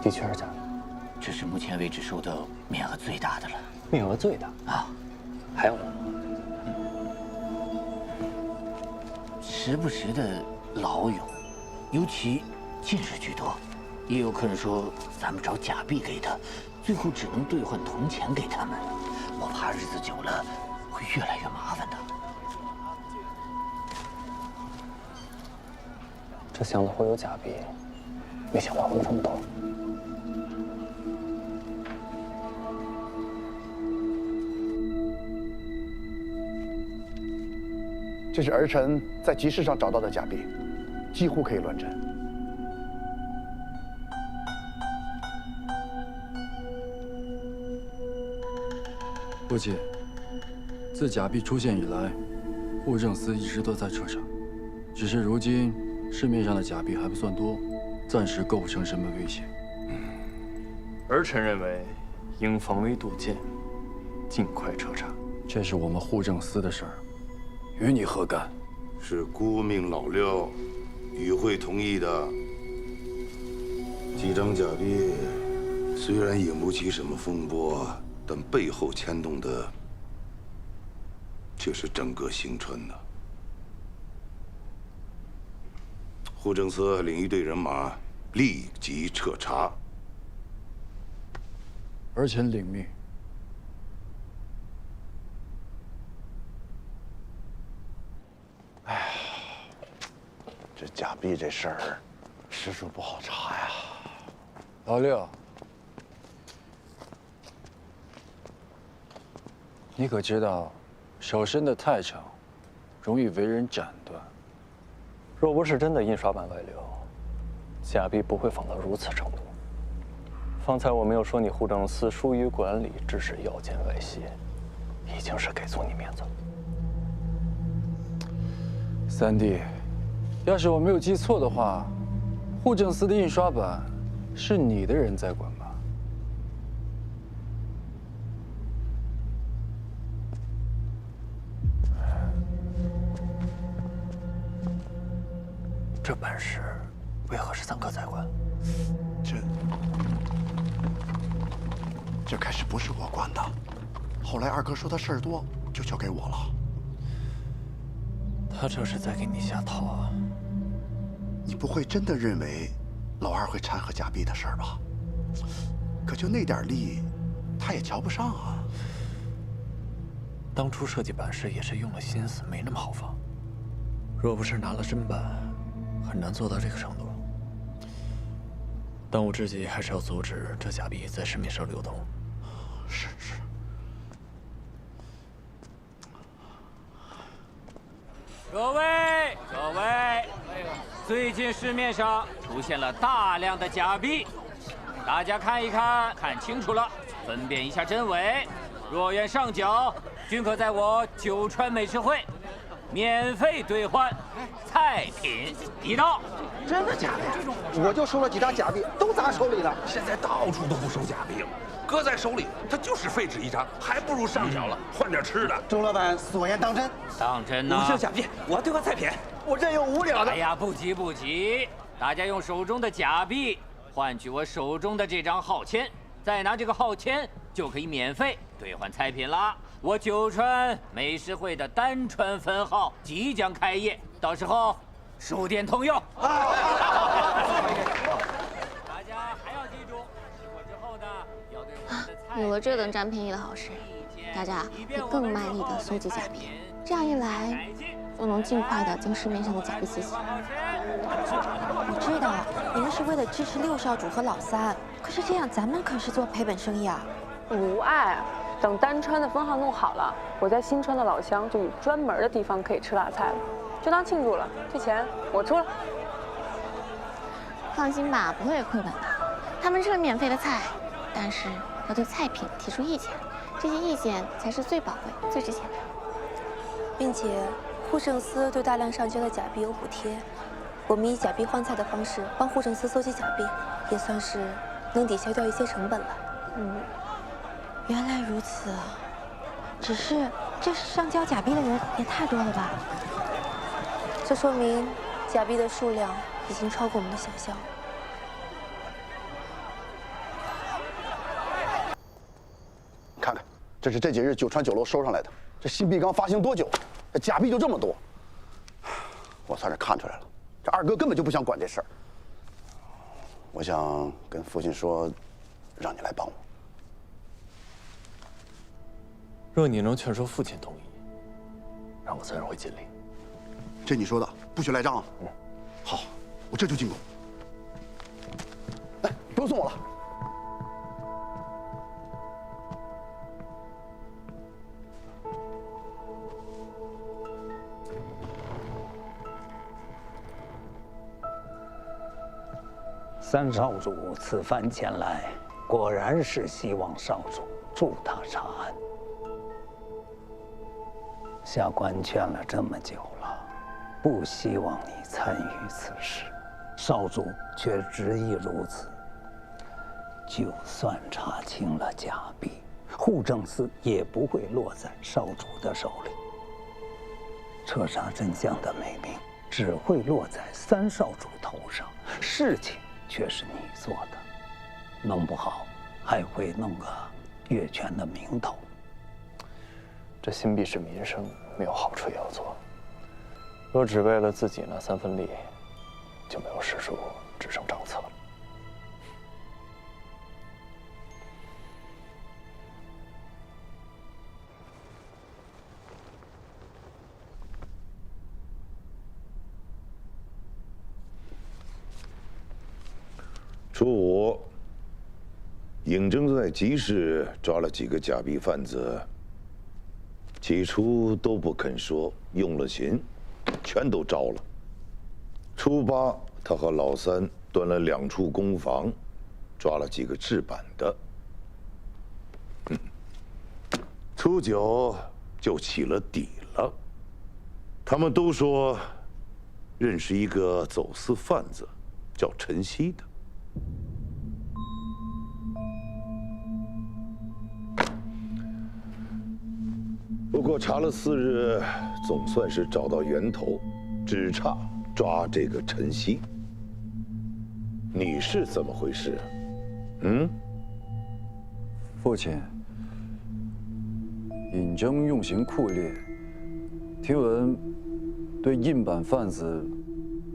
的确是假的，这是目前为止收到面额最大的了。面额最大啊？还有吗？时不时的老有，尤其近视居多。也有客人说咱们找假币给他，最后只能兑换铜钱给他们。我怕日子久了会越来越麻烦的。这箱子会有假币，没想到会有这么多。这是儿臣在集市上找到的假币，几乎可以论证。父亲，自假币出现以来，户政司一直都在彻查，只是如今市面上的假币还不算多，暂时构不成什么威胁。儿臣认为，应防微杜渐，尽快彻查。这是我们户政司的事儿，与你何干？是顾命老六与会同意的。几张假币虽然引不起什么风波，但背后牵动的却是整个新川的。户政司领一队人马立即彻查。儿臣领命。哎呀，这假币这事儿，实属不好查呀。老六，你可知道，手伸得太长，容易为人斩断。若不是真的印刷版外流，假币不会放到如此程度。方才我没有说你户政司疏于管理，致使腰间外泄，已经是给足你面子了。三弟，要是我没有记错的话，户政司的印刷版是你的人在管吧？这本事为何是三哥在管？这开始不是我管的，后来二哥说他事儿多，就交给我了。他这是在给你下套啊！你不会真的认为老二会掺和假币的事儿吧？可就那点力，他也瞧不上啊。当初设计版式也是用了心思，没那么好放。若不是拿了真版，很难做到这个程度。当务之急还是要阻止这假币在市面上流通。是。各位，最近市面上出现了大量的假币，大家看一看，看清楚了，分辨一下真伪。若愿上缴，均可在我九川美食会免费兑换菜品一道。真的假的呀？我就收了几张假币，都砸手里了。现在到处都不收假币了，搁在手里它就是废纸一张，还不如上缴了，换点吃的。钟老板所言当真？当真呢？无效假币，我要兑换菜品，我任有无了的。哎呀，不急，大家用手中的假币换取我手中的这张号签，再拿这个号签就可以免费兑换菜品啦。我九川美食会的丹川分号即将开业，到时候书店通用。大家还要记住，吃过之后呢，要对我们的菜。有了这等占便宜的好事，大家会更卖力地搜集假币，这样一来，就能尽快地将市面上的假币撕起。我知道你们是为了支持六少主和老三，可是这样咱们可是做赔本生意啊。无碍，等丹川的分号弄好了，我在新川的老乡就有专门的地方可以吃辣菜了，就当庆祝了。这钱我出了。放心吧，不会亏本的。他们是免费的菜，但是要对菜品提出意见，这些意见才是最宝贵、最值钱的。并且，护政司对大量上交的假币有补贴，我们以假币换菜的方式帮护政司搜集假币，也算是能抵消掉一些成本了。原来如此。只是这上交假币的人也太多了吧？这说明假币的数量已经超过我们的想象。看看，这是这几日九川酒楼收上来的，这新币刚发行多久，这假币就这么多。我算是看出来了，这二哥根本就不想管这事儿。我想跟父亲说，让你来帮我。若你能劝说父亲同意，让我自然会尽力。这你说的，不许赖账啊！好，我这就进宫。哎，不用送我了。三少主此番前来，果然是希望少主助他查案。下官劝了这么久了，不希望你参与此事，少主却执意如此。就算查清了假币，护政司也不会落在少主的手里。彻查真相的美名只会落在三少主头上，事情却是你做的，弄不好还会弄个越权的名头。这新币是民生，没有好处也要做。若只为了自己那3分利，就没有史书，只剩账册了。初五，尹征在集市抓了几个假币贩子，起初都不肯说，用了刑，全都招了。初八，他和老三端了2处公房，抓了几个制版的。初九就起了底了，他们都说认识一个走私贩子，叫陈曦的。不过查了4日，总算是找到源头，只差抓这个陈曦。你是怎么回事？父亲，尹征用刑酷烈，听闻对印版贩子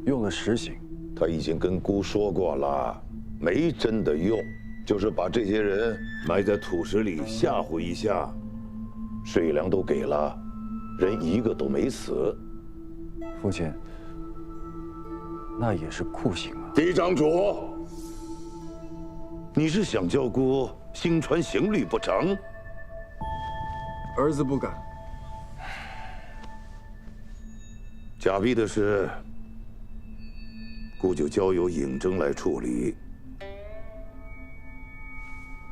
用了实刑。他已经跟姑说过了，没真的用，就是把这些人埋在土石里吓唬一下。水粮都给了，人一个都没死。父亲，那也是酷刑啊！嫡长主，你是想叫姑心传刑律不成？儿子不敢。假币的事，姑就交由尹征来处理。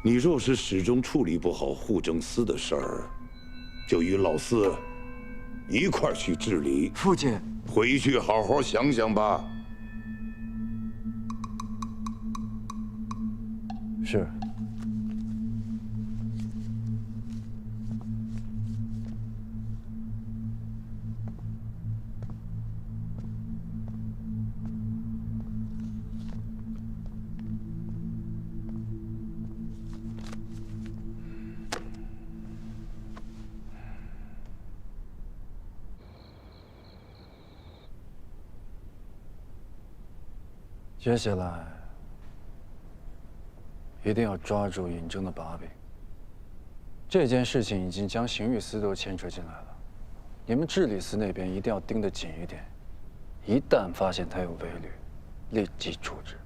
你若是始终处理不好护政司的事儿，就与老四一块儿去治理。父亲，回去好好想想吧。是。接下来一定要抓住尹征的把柄。这件事情已经将刑狱司都牵扯进来了，你们治理司那边一定要盯得紧一点，一旦发现他有违律，立即处置。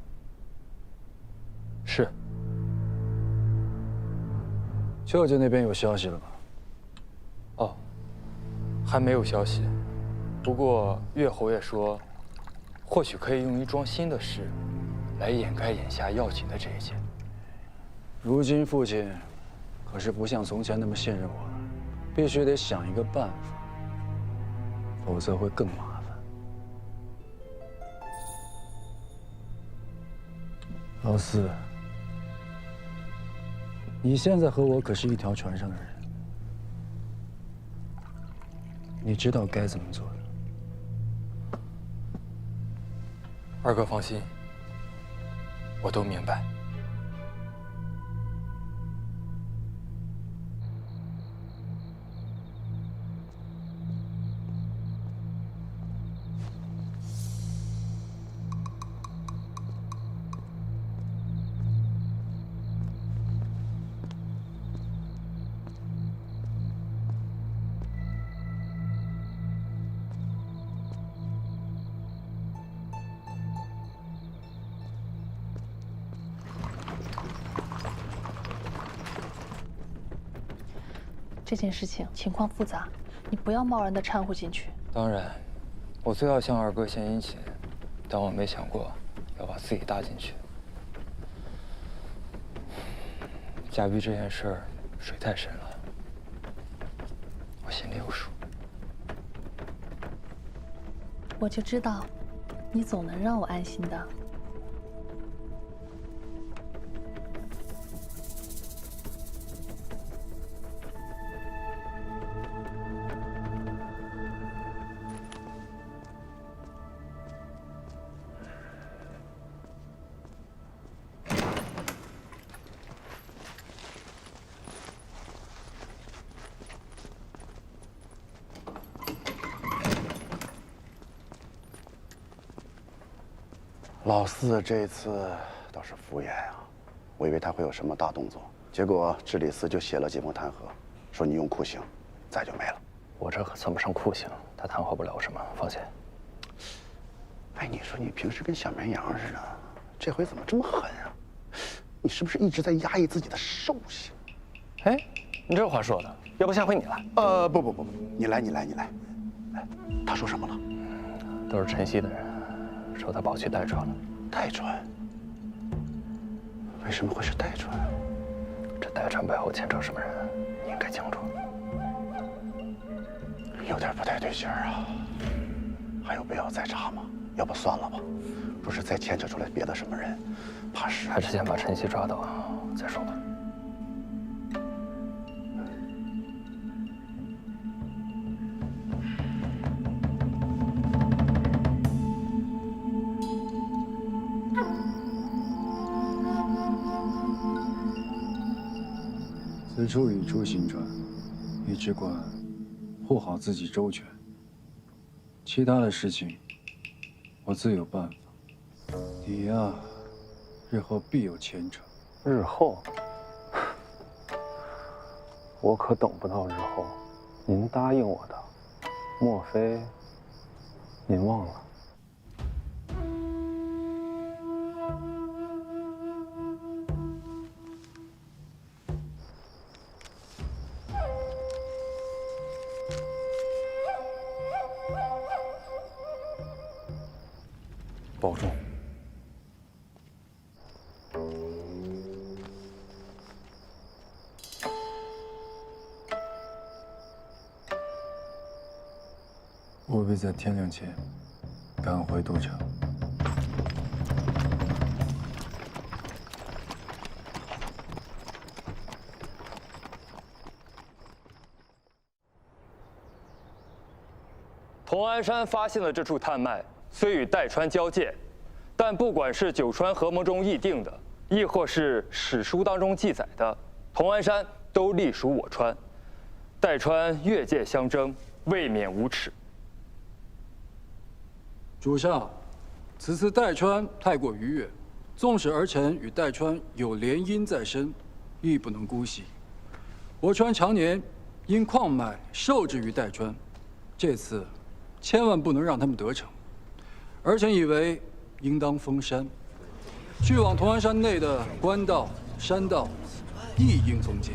是。舅舅那边有消息了吗？哦，还没有消息。不过岳侯爷说，或许可以用一桩新的事，来掩盖眼下要紧的这一件。如今父亲可是不像从前那么信任我了，必须得想一个办法，否则会更麻烦。老四，你现在和我可是一条船上的人，你知道该怎么做的。二哥放心，我都明白。这件事情情况复杂，你不要贸然的掺和进去。当然，我最要向二哥献殷勤，但我没想过要把自己搭进去。贾碧这件事儿水太深了，我心里有数。我就知道，你总能让我安心的。老四这次倒是敷衍啊，我以为他会有什么大动作，结果治理司就写了几封弹劾，说你用酷刑，再就没了。我这可算不上酷刑，他弹劾不了什么，放心。哎，你说你平时跟小绵羊似的，这回怎么这么狠啊？你是不是一直在压抑自己的兽性？哎，你这话说的，要不下回你来？不，你来。哎，他说什么了？都是晨曦的人。说他保去代川了，代川？为什么会是代川？这代川背后牵扯什么人，你应该清楚。有点不太对劲儿啊，还有必要再查吗？要不算了吧。若是再牵扯出来别的什么人，怕是还是先把晨曦抓到再说吧。此处已出行船，你只管护好自己周全，其他的事情我自有办法。你呀，日后必有前程。日后？我可等不到日后。您答应我的，莫非您忘了？保重。务必在天亮前赶回都城。同安山发现了这处探脉。虽与代川交界，但不管是九川合盟中议定的，亦或是史书当中记载的，同安山都隶属我川。代川越界相争，未免无耻。主上，此次代川太过逾越，纵使儿臣与代川有联姻在身，亦不能姑息。我川常年因矿脉受制于代川，这次千万不能让他们得逞。儿臣以为应当封山，去往同安山内的官道、山道，亦应从简。